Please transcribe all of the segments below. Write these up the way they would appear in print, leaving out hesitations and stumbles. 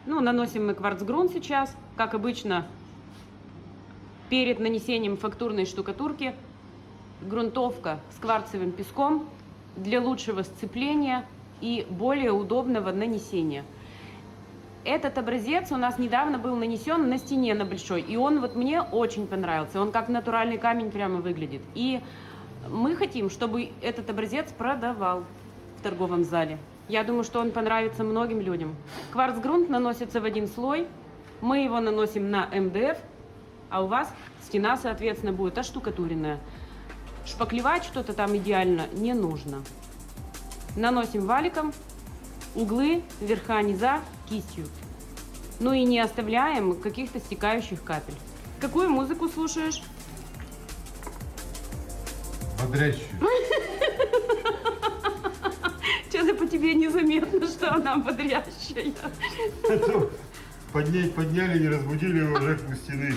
Ну, наносим мы кварцгрунт сейчас, как обычно, перед нанесением фактурной штукатурки. Грунтовка с кварцевым песком для лучшего сцепления и более удобного нанесения. Этот образец у нас недавно был нанесен на стене на большой, и он вот мне очень понравился. Он как натуральный камень прямо выглядит. И мы хотим, чтобы этот образец продавал в торговом зале. Я думаю, что он понравится многим людям. Кварцгрунт наносится в один слой, мы его наносим на МДФ, а у вас стена, соответственно, будет оштукатуренная. Шпаклевать что-то там идеально не нужно. Наносим валиком, углы, верха, низа кистью. Ну и не оставляем каких-то стекающих капель. Какую музыку слушаешь? Бодрящую. Что-то по тебе незаметно, что она бодрящая. Подняли, не разбудили уже у стены.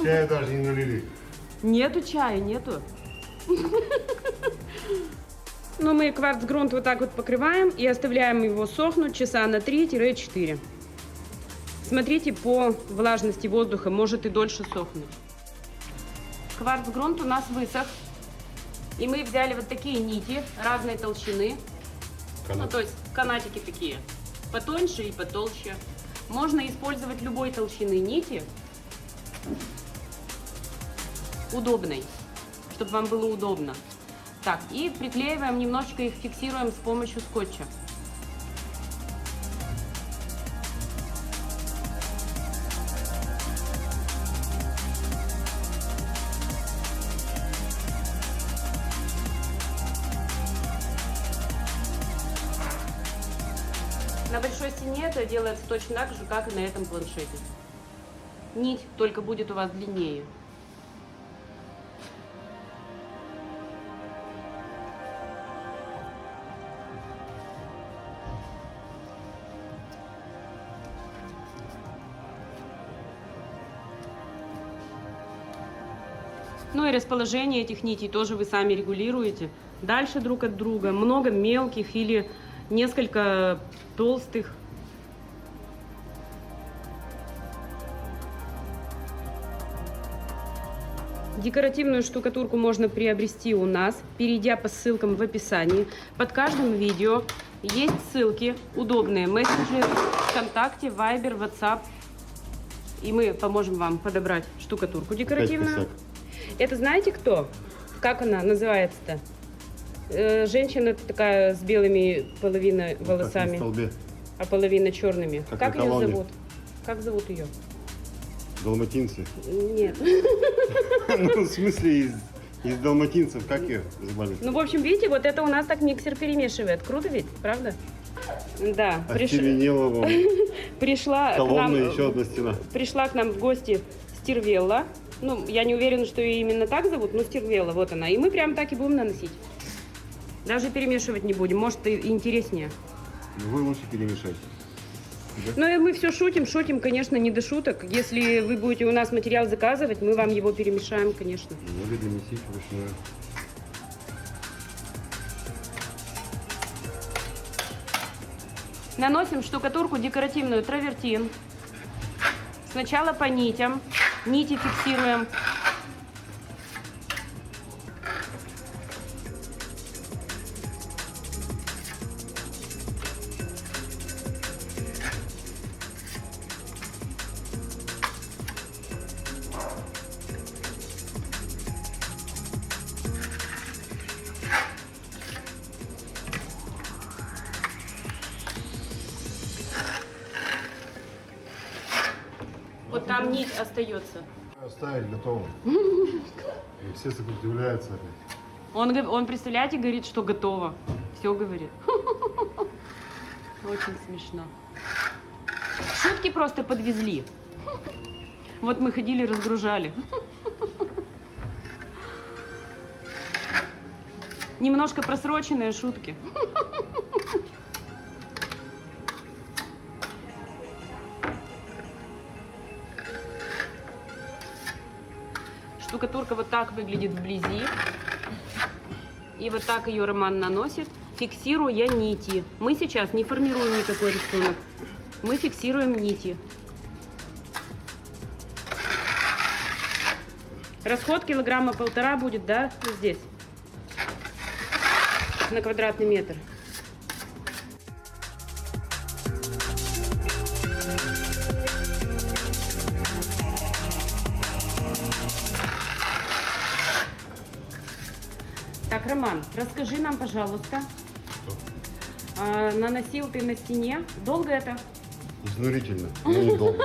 Чая даже не налили. Нету чая, нету. Ну, мы кварцгрунт вот так вот покрываем и оставляем его сохнуть часа на 3-4. Смотрите по влажности воздуха, может и дольше сохнуть. Кварцгрунт у нас высох. И мы взяли вот такие нити разной толщины. Ну, то есть канатики такие, потоньше и потолще. Можно использовать любой толщины нити, удобной, чтобы вам было удобно. Так, и приклеиваем, немножечко их фиксируем с помощью скотча. На большой стене это делается точно так же, как и на этом планшете. Нить только будет у вас длиннее. Ну и расположение этих нитей тоже вы сами регулируете. Дальше друг от друга. Много мелких или несколько толстых. Декоративную штукатурку можно приобрести у нас, перейдя по ссылкам в описании. Под каждым видео есть ссылки, удобные мессенджеры, ВКонтакте, Вайбер, WhatsApp. И мы поможем вам подобрать штукатурку декоративную. Это знаете кто? Как она называется-то? Женщина такая с белыми половиной волосами, а половина черными. Как ее зовут? Как зовут ее? Далматинцы? Нет. Ну, в смысле, из далматинцев, как ее звали? Ну, в общем, видите, вот это у нас так миксер перемешивает. Круто ведь, правда? Да. Остервенела вам. Пришла к нам, еще одна стена. Пришла к нам в гости Стервелла. Ну, я не уверена, что ее именно так зовут, но Стервелла, вот она. И мы прям так и будем наносить. Даже перемешивать не будем, может, и интереснее. Вы лучше перемешайте. Да? Ну, и мы все шутим, конечно, не до шуток. Если вы будете у нас материал заказывать, мы вам его перемешаем, конечно. Или домесить вручную. Наносим штукатурку декоративную травертин. Сначала по нитям. Нити фиксируем. Вот там нить остается. Оставить готово. И все сопротивляются опять. Он, представляете, говорит, что готово. Все говорит. Очень смешно. Шутки просто подвезли. Вот мы ходили, разгружали. Немножко просроченные шутки. Штукатурка вот так выглядит вблизи. И вот так ее Роман наносит. фиксируя нити. Мы сейчас не формируем никакой рисунок. Мы фиксируем нити. Расход килограмма 1,5 будет, да, здесь, на квадратный метр. Так, Роман, расскажи нам, пожалуйста, наносил ты на стене, долго это? Изнурительно, но недолго.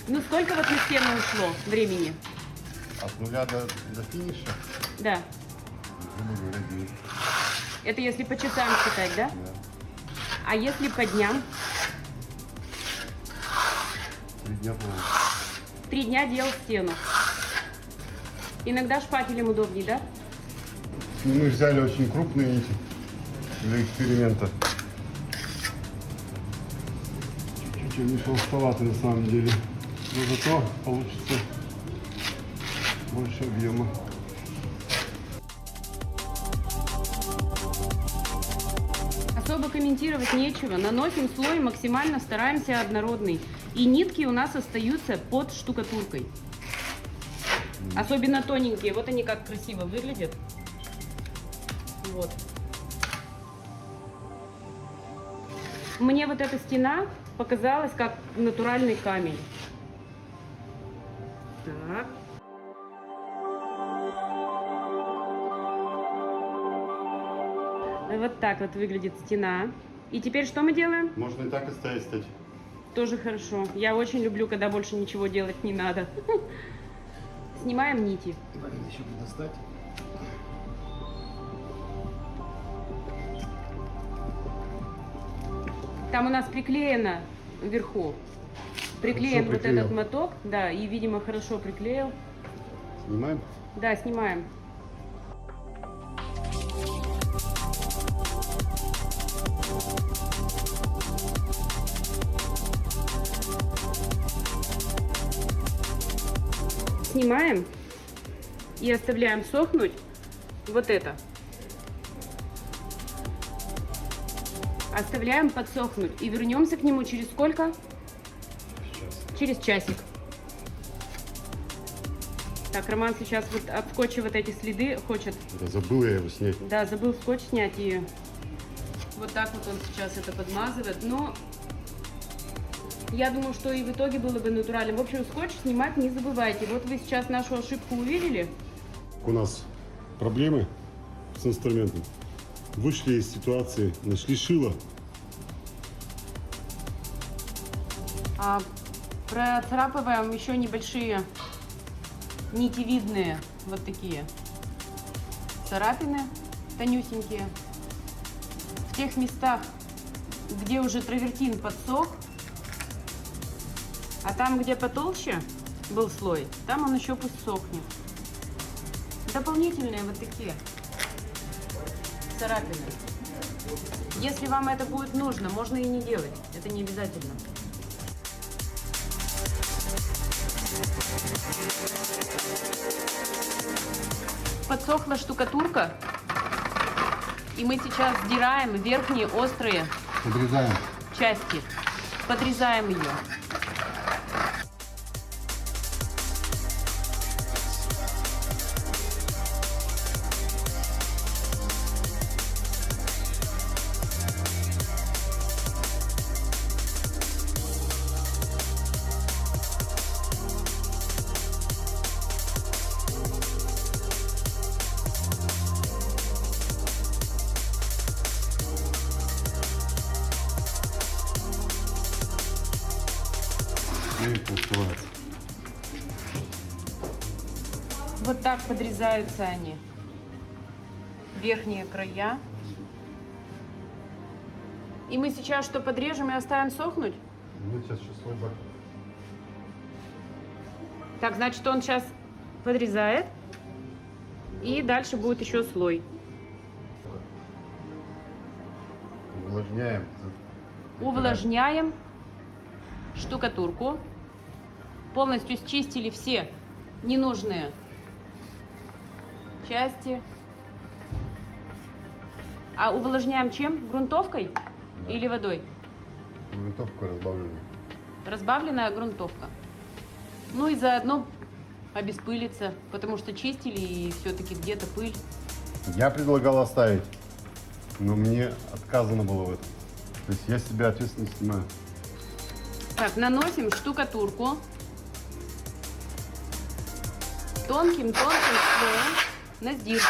Ну, сколько вот на стену ушло времени? От нуля до финиша, Да. грубо говоря, день. Это если по часам считать, да? Да. А если по дням? 3 дня полностью. 3 дня делал стену. Иногда шпателем удобнее, да? Мы взяли очень крупные нити для эксперимента. Чуть-чуть они толстоваты на самом деле. Но зато получится больше объема. Особо комментировать нечего. Наносим слой, максимально стараемся однородный. И нитки у нас остаются под штукатуркой. Особенно тоненькие. Вот они как красиво выглядят. Вот. Мне вот эта стена показалась как натуральный камень. Так. Вот так вот выглядит стена. И теперь что мы делаем? Можно и так оставить, кстати. Тоже хорошо. Я очень люблю, когда больше ничего делать не надо. Снимаем нити. Надо еще достать. Там у нас приклеено вверху. Приклеен Хорошо вот приклеил. этот моток. Да, и, видимо, хорошо приклеил. Снимаем? Да, снимаем. Снимаем и оставляем сохнуть вот это. Оставляем подсохнуть и вернемся к нему через сколько? Сейчас. Через часик. Так, Роман сейчас вот от скотча вот эти следы хочет. Да, забыл я его снять. Да, забыл скотч снять и вот так вот он сейчас это подмазывает. Но я думаю, что и в итоге было бы натурально. В общем, скотч снимать не забывайте. Вот вы сейчас нашу ошибку увидели. У нас проблемы с инструментом. Вышли из ситуации, нашли шило. Процарапываем еще небольшие нитевидные вот такие царапины тонюсенькие. В тех местах, где уже травертин подсох, а там, где потолще был слой, там он еще пусть сохнет. Дополнительные вот такие царапины. Если вам это будет нужно, можно и не делать. Это не обязательно. Подсохла штукатурка, и мы сейчас сдираем верхние острые Подрезаем. части, подрезаем ее. И открывается. Вот так подрезаются они. Верхние края. И мы сейчас что, подрежем и оставим сохнуть? Ну, сейчас еще свой бак. Так, значит, он сейчас подрезает. И дальше будет еще слой. Увлажняем. Увлажняем штукатурку. Полностью счистили все ненужные части. А увлажняем чем? Грунтовкой или водой? Грунтовку разбавленную. Разбавленная грунтовка. Ну и заодно обеспылиться, потому что чистили и все-таки где-то пыль. Я предлагал оставить, но мне отказано было в этом. То есть я с себя ответственность снимаю. Так, наносим штукатурку тонким слоем на сдир.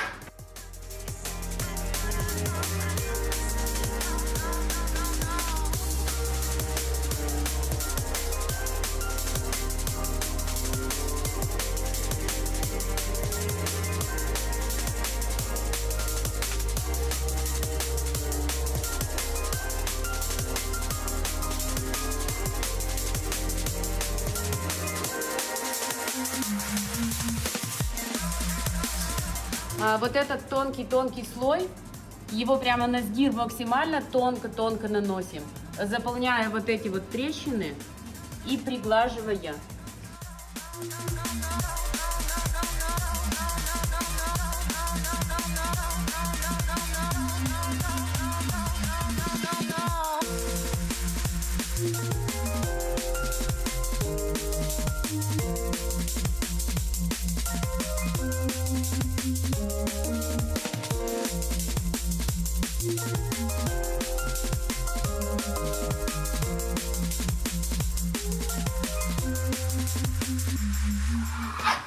Вот этот тонкий слой, его прямо на сдир максимально тонко наносим, заполняя вот эти вот трещины и приглаживая.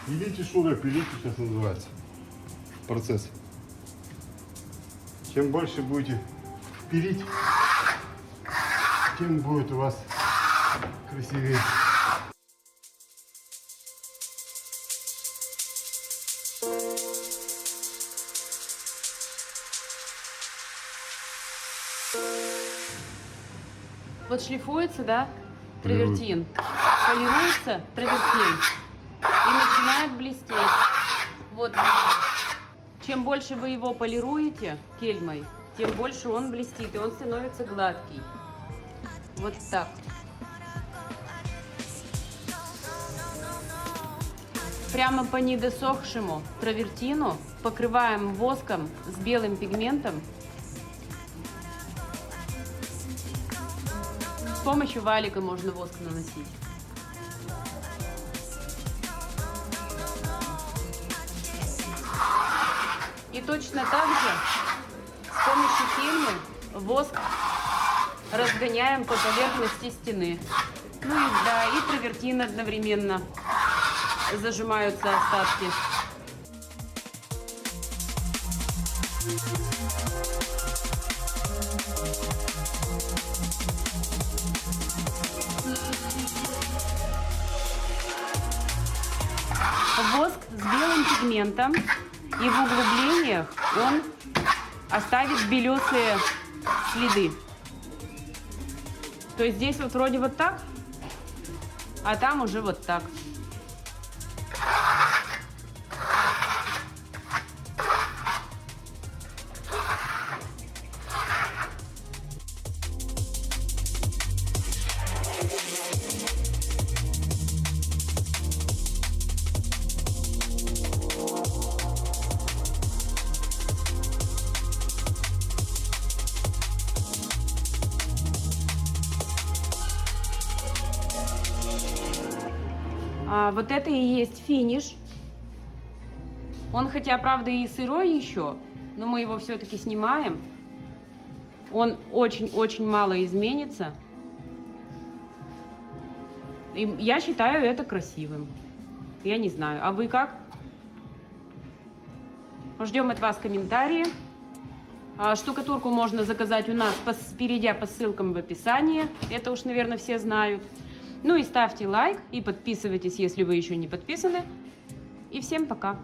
Пилите шугар, пилите сейчас называется процесс. Чем больше будете пилить, тем будет у вас красивее. Вот шлифуется, да, травертин, полируется травертин и начинает блестеть. Вот, чем больше вы его полируете кельмой, тем больше он блестит, и он становится гладкий. Вот так. Прямо по недосохшему травертину покрываем воском с белым пигментом. С помощью валика можно воск наносить. И точно так же с помощью кельмы воск разгоняем по поверхности стены. Ну и да, и травертин одновременно зажимаются остатки. Воск с белым пигментом, и в углублениях он оставит белесые следы. То есть здесь вот вроде вот так, а там уже вот так. Вот это и есть финиш. Он, хотя, правда, и сырой еще, но мы его все-таки снимаем. Он очень-очень мало изменится. И я считаю это красивым. Я не знаю. А вы как? Ждем от вас комментарии. Штукатурку можно заказать у нас, перейдя по ссылкам в описании. Это уж, наверное, все знают. Ну и ставьте лайк и подписывайтесь, если вы еще не подписаны. И всем пока!